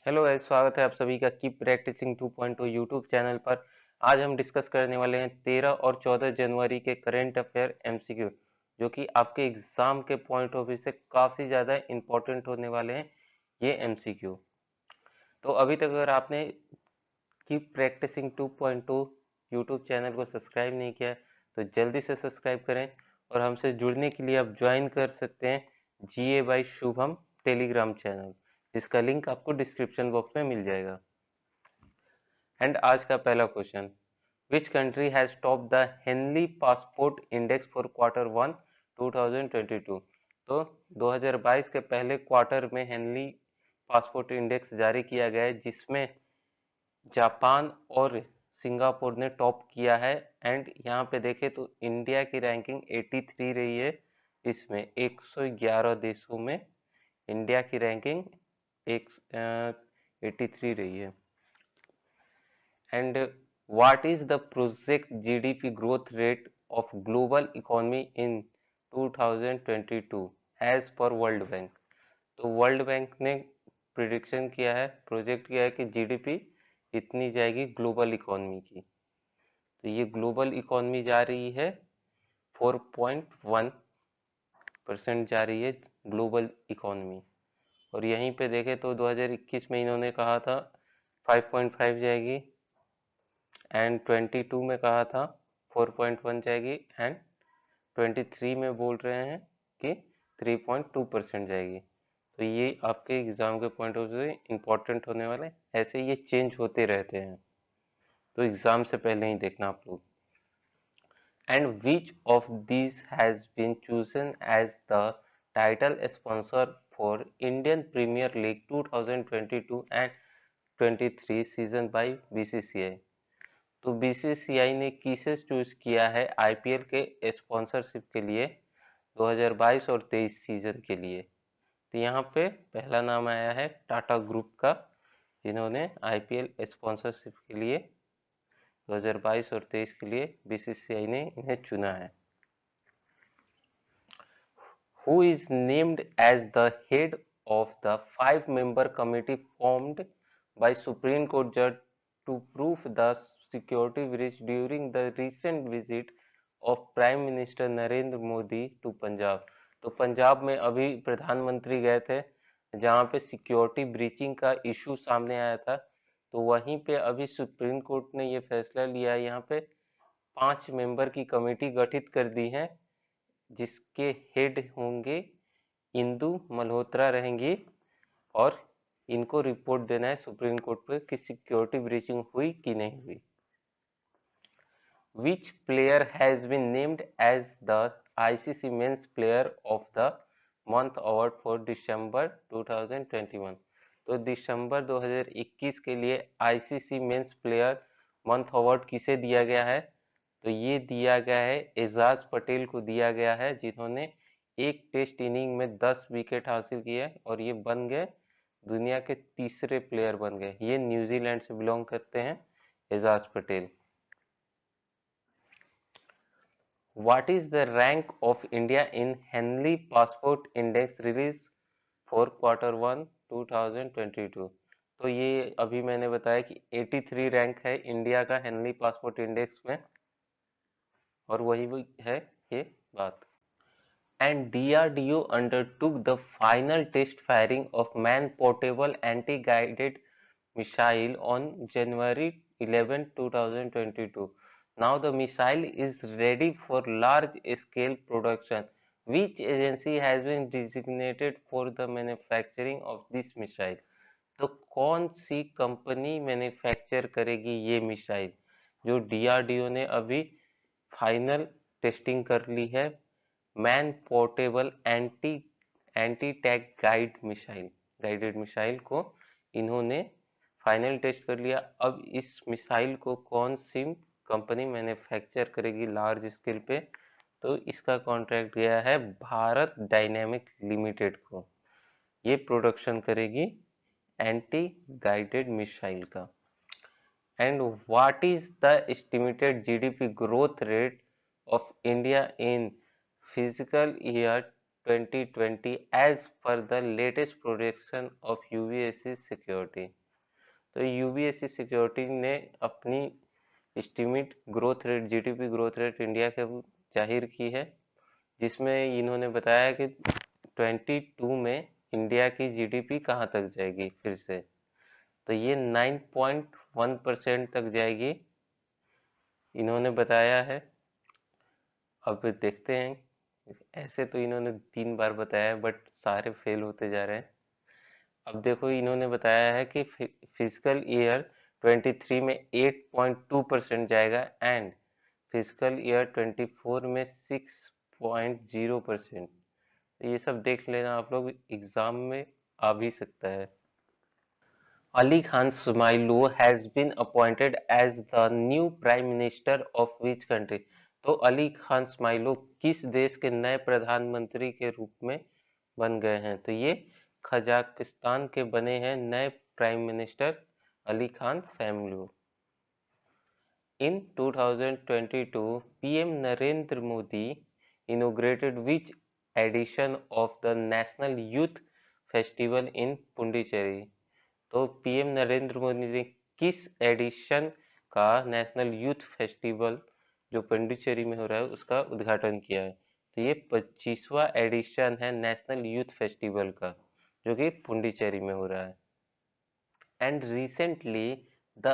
Hello guys, स्वागत है आप सभी का कीप प्रैक्टिसिंग 2.0 यूट्यूब चैनल पर। आज हम डिस्कस करने वाले हैं 13 और 14 जनवरी के करंट अफेयर एमसीक्यू, जो कि आपके एग्जाम के पॉइंट ऑफ व्यू से काफ़ी ज़्यादा इंपॉर्टेंट होने वाले हैं ये एमसीक्यू। तो अभी तक अगर आपने कीप प्रैक्टिसिंग 2.0 यूट्यूब चैनल को सब्सक्राइब नहीं किया है तो जल्दी से सब्सक्राइब करें, और हमसे जुड़ने के लिए आप ज्वाइन कर सकते हैं जीए बाई शुभम टेलीग्राम चैनल, जिसका लिंक आपको डिस्क्रिप्शन बॉक्स में मिल जाएगा। एंड आज का पहला question, which country has top the Henley passport index for quarter one 2022। तो 2022 के पहले क्वार्टर में हेनली पासपोर्ट इंडेक्स जारी किया गया है, जिसमें जापान और सिंगापुर ने टॉप किया है। एंड यहाँ पे देखें तो इंडिया की रैंकिंग 83 रही है। इसमें 111 देशों में इंडिया की रैंकिंग 83 रही है। And what is the project GDP growth rate of global economy in 2022 as per World Bank? तो वर्ल्ड बैंक ने प्रिडिक्शन किया है, प्रोजेक्ट किया है कि जीडीपी इतनी जाएगी ग्लोबल इकोनॉमी की। तो ये ग्लोबल इकोनॉमी जा रही है 4.1% जा रही है ग्लोबल इकोनॉमी। और यहीं पे देखें तो 2021 में इन्होंने कहा था 5.5 जाएगी, एंड 22 में कहा था 4.1 जाएगी, एंड 23 में बोल रहे हैं कि 3.2% जाएगी। तो ये आपके एग्जाम के पॉइंट ऑफ व्यू से इम्पोर्टेंट होने वाले हैं। ऐसे ये चेंज होते रहते हैं, तो एग्जाम से पहले ही देखना आप लोग। And which of these has been chosen as the title sponsor for Indian Premier League 2022 and 23 season by BCCI. तो बीसीसीआई ने किसे चूज किया है आईपीएल के स्पॉन्सरशिप के लिए 2022 और 23 सीजन के लिए। तो यहाँ पे पहला नाम आया है टाटा ग्रुप का, जिन्होंने आईपीएल स्पॉन्सरशिप के लिए 2022 और 23 के लिए बीसीसीआई ने इन्हें चुना है। Who is named as the head of the five-member committee formed by Supreme Court judge to prove the security breach during the recent visit of Prime Minister Narendra Modi to Punjab. तो पंजाब में अभी प्रधानमंत्री गए थे, जहां पे सिक्योरिटी ब्रीचिंग का इशू सामने आया था। तो वहीं पे अभी सुप्रीम कोर्ट ने ये फैसला लिया है, यहाँ पे 5 मेंबर की कमेटी गठित कर दी है, जिसके हेड होंगे इंदु मल्होत्रा रहेंगी, और इनको रिपोर्ट देना है सुप्रीम कोर्ट पे कि सिक्योरिटी ब्रीचिंग हुई कि नहीं हुई। Which player has been named as the ICC Men's Player of the Month Award for December 2021? तो दिसंबर 2021 के लिए ICC men's player month award किसे दिया गया है? तो ये दिया गया है एजाज पटेल को दिया गया है, जिन्होंने एक टेस्ट इनिंग में 10 विकेट हासिल किए, और ये बन गए दुनिया के तीसरे प्लेयर बन गए। ये न्यूजीलैंड से बिलोंग करते हैं Ajaz Patel. What is the rank of India in Henley Passport Index release for quarter one 2022? तो ये अभी मैंने बताया कि 83 रैंक है इंडिया का हेनली पासपोर्ट इंडेक्स में, और वही है ये बात। And DRDO undertook the final test firing of man-portable anti-guided missile on January 11, 2022. Now the missile is ready for large-scale production. Which agency has been designated for the manufacturing of this missile? तो कौन सी company manufacture करेगी ये missile, जो DRDO ने अभी final testing कर ली है? Man portable anti टैक guided missile को इन्होंने फाइनल टेस्ट कर लिया। अब इस मिसाइल को कौन सी कंपनी मैन्युफैक्चर करेगी लार्ज स्केल पे? तो इसका कॉन्ट्रैक्ट गया है भारत डायनेमिक लिमिटेड को, ये प्रोडक्शन करेगी एंटी गाइडेड मिसाइल का। And what is the estimated GDP growth rate of India in fiscal year 2020 as per the latest projection of UBSC Security। तो यूबीएससी सिक्योरिटी ने अपनी estimate growth rate, GDP growth rate India के जाहिर की है, जिसमें इन्होंने बताया कि 22 में इंडिया की जीडीपी कहाँ तक जाएगी फिर से, तो ये 9.1% तक जाएगी इन्होंने बताया है। अब देखते हैं, ऐसे तो इन्होंने 3 बार बताया है बट सारे फेल होते जा रहे हैं। अब देखो इन्होंने बताया है कि फिजिकल ईयर 23 में 8.2% जाएगा एंड फिजिकल ईयर 24 में 6.0%। ये सब देख लेना आप लोग, एग्जाम में आ भी सकता है। Ali Khan Smailo has been appointed as the new Prime Minister of which country? तो अली खान स्माइलो किस देश के नए प्रधानमंत्री के रूप में बन गए हैं? तो ये कजाकिस्तान के बने हैं नए prime minister Ali Khan Smailov. In 2022, PM Narendra Modi inaugurated which edition of the National Youth Festival in Pondicherry? तो पीएम नरेंद्र मोदी ने किस एडिशन का नेशनल यूथ फेस्टिवल जो पंडिचेरी में हो रहा है उसका उद्घाटन किया है? तो ये 25वां एडिशन है नेशनल यूथ फेस्टिवल का, जो कि पुंडीचेरी में हो रहा है। And recently the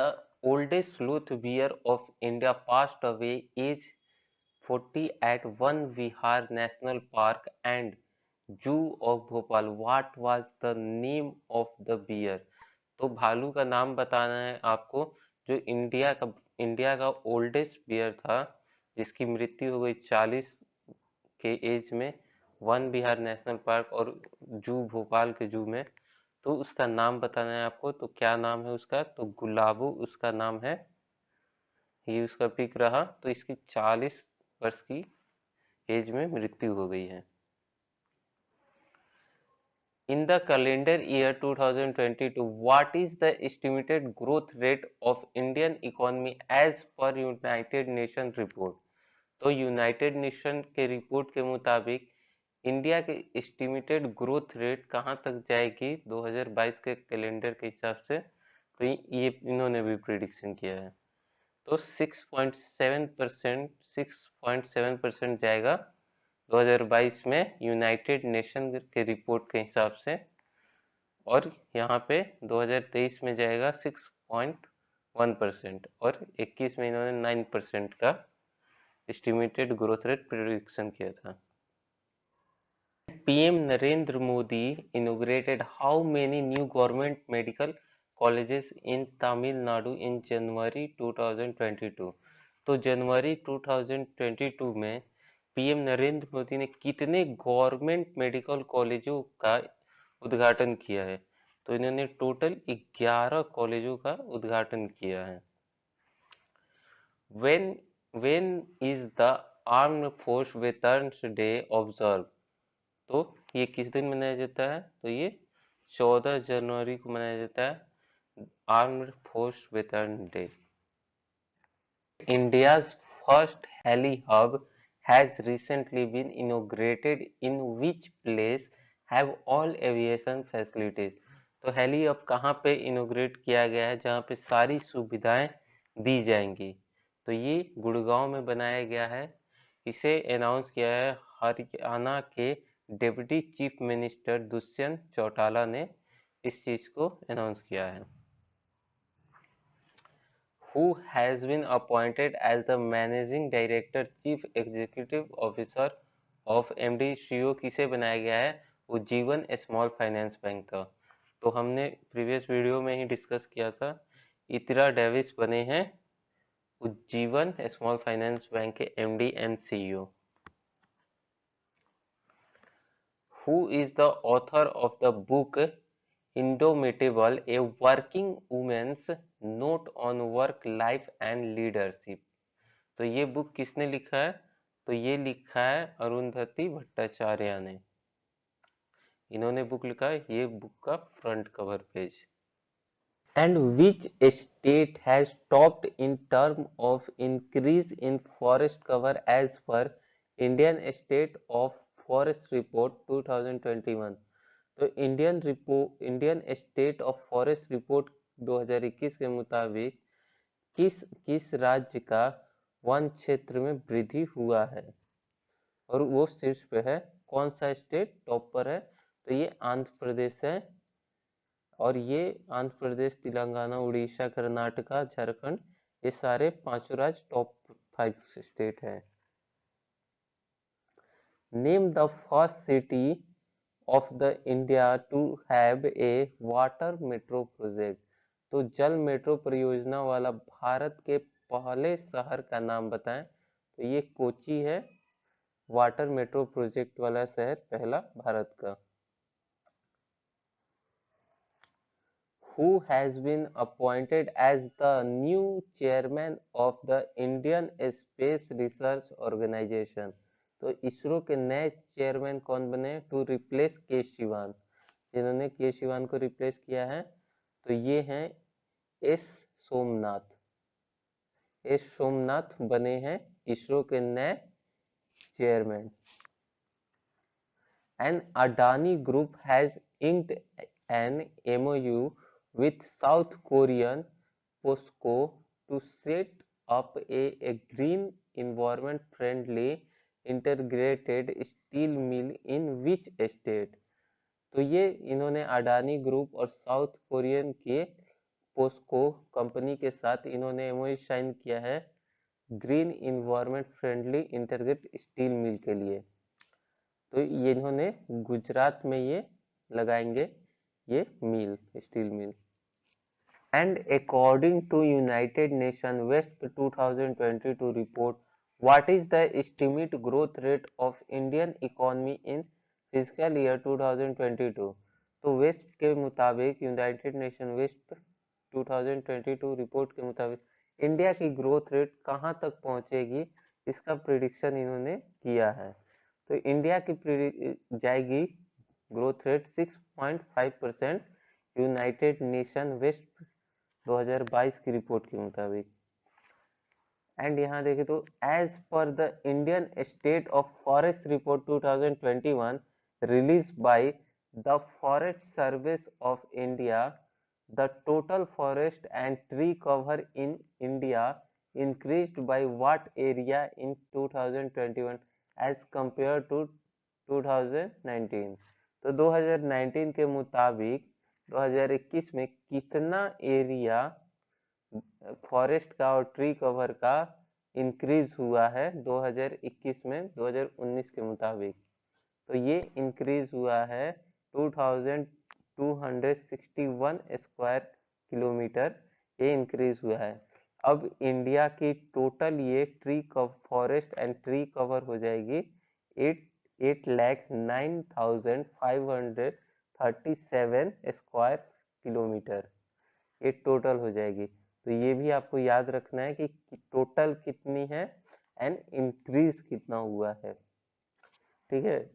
oldest sloth bear of India passed away age 40 at One Vihar National Park and Zoo of Bhopal. What was the name of the bear? तो भालू का नाम बताना है आपको, जो इंडिया का ओल्डेस्ट बियर था, जिसकी मृत्यु हो गई 40 के एज में वन विहार नेशनल पार्क और जू भोपाल के जू में। तो उसका नाम बताना है आपको, तो क्या नाम है उसका? तो गुलाबू उसका नाम है, ये उसका पिक रहा। तो इसकी 40 वर्ष की एज में मृत्यु हो गई है। In the calendar year 2022, what is the estimated growth rate of Indian economy as per United Nations report? तो यूनाइटेड नेशन के रिपोर्ट के मुताबिक इंडिया के एस्टिमेटेड ग्रोथ रेट कहाँ तक जाएगी 2022 के कैलेंडर के हिसाब से? तो ये इन्होंने भी प्रिडिक्शन किया है। तो 6.7% जाएगा 2022 में यूनाइटेड नेशन के रिपोर्ट के हिसाब से, और यहाँ पे 2023 में जाएगा 6.1% और 21 में इन्होंने 9% का एस्टिमेटेड ग्रोथ रेट प्रेडिक्शन किया था। PM Narendra Modi inaugurated how many new government medical colleges in Tamil Nadu in January 2022? तो जनवरी 2022 में पीएम नरेंद्र मोदी ने कितने गवर्नमेंट मेडिकल कॉलेजों का उद्घाटन किया है? तो इन्होंने टोटल 11 कॉलेजों का उद्घाटन किया है। when is the Armed Force Veterans Day observed? तो ये किस दिन मनाया जाता है? तो ये 14 जनवरी को मनाया जाता है, armed force veteran day. India's first heli hub has recently been inaugurated in which place have all aviation facilities? तो हेली हब कहाँ पे इनोग्रेट किया गया है जहाँ पे सारी सुविधाएं दी जाएंगी? तो ये गुड़गांव में बनाया गया है। इसे अनाउंस किया है हरियाणा के deputy chief minister Dushyant Chautala ने इस चीज को अनाउंस किया है। Who has been appointed as the managing director chief executive officer of MD CEO किसे बनाया गया है? उज्जीवन स्मॉल फाइनेंस बैंक का। तो हमने प्रीवियस वीडियो में ही डिस्कस किया था, इतरा डेविस बने हैं उज्जीवन स्मॉल फाइनेंस बैंक के MD and CEO। Who is the author of the book Indomitable, a working woman's note on work life and leadership? तो ये बुक किसने लिखा है? तो ये लिखा है अरुंधति भट्टाचार्य ने। इन्होंने बुक लिखा है, ये बुक का front cover page. And which state has topped in term of increase in forest cover as per Indian State of forest report 2021। तो Indian state of forest report 2021 के मुताबिक किस किस राज्य का वन क्षेत्र में वृद्धि हुआ है, और वो शीर्ष पे है। कौन सा स्टेट टॉप पर है? तो ये आंध्र प्रदेश है, और ये आंध्र प्रदेश, तेलंगाना, उड़ीसा, कर्नाटका, झारखंड, ये सारे पांचों राज्य टॉप 5 स्टेट हैं। Name the first city of the India to have a water metro project. तो जल मेट्रो परियोजना वाला भारत के पहले शहर का नाम बताएं। तो ये कोची है, वाटर मेट्रो प्रोजेक्ट वाला शहर पहला भारत का। Who has been appointed as the new chairman of the Indian Space Research Organization? तो इसरो के नए चेयरमैन कौन बने टू रिप्लेस के शिवान? जिन्होंने के शिवान को रिप्लेस किया है तो ये हैं एस सोमनाथ। एस सोमनाथ बने हैं इसरो के नए chairman. An Adani Group has inked an MOU with South Korean POSCO to set up a green, environment-friendly, integrated steel mill in which state? तो ये इन्होंने अडानी ग्रुप और साउथ कोरियन के पोस्को कंपनी के साथ इन्होंने एमओयू साइन किया है green, environment friendly, integrated steel mill के लिए। तो ये इन्होंने गुजरात में ये लगाएंगे ये mill, steel mill. And according to united nation west 2022 report, what is the estimate growth rate of Indian economy in physical year 2022? तो वेस्ट के मुताबिक, यूनाइटेड नेशन वेस्ट 2022 रिपोर्ट के मुताबिक इंडिया की ग्रोथ रेट कहाँ तक पहुंचेगी, इसका प्रिडिक्शन इन्होंने किया है। तो इंडिया की जाएगी growth rate 6.5%, United nation west 2022 की रिपोर्ट के मुताबिक। एंड यहाँ देखें तो एज पर the Indian state of forest report 2021 released by the forest service of India, the total forest and tree cover in India increased by what area in 2021 as compared to 2019? तो 2019 के मुताबिक 2021 में कितना area forest का और tree cover का increase हुआ है 2021 में 2019 के मुताबिक? तो ये इंक्रीज हुआ है 2261 स्क्वायर किलोमीटर, ये इंक्रीज हुआ है। अब इंडिया की टोटल ये फॉरेस्ट एंड ट्री कवर हो जाएगी 8,09,537 स्क्वायर किलोमीटर, ये टोटल हो जाएगी। तो ये भी आपको याद रखना है कि टोटल कितनी है एंड इंक्रीज कितना हुआ है, ठीक है।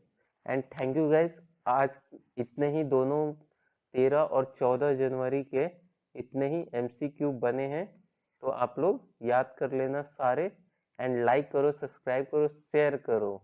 एंड थैंक यू गाइस, आज इतने ही, दोनों 13 और 14 जनवरी के इतने ही MCQ बने हैं, तो आप लोग याद कर लेना सारे। एंड लाइक करो, सब्सक्राइब करो, शेयर करो।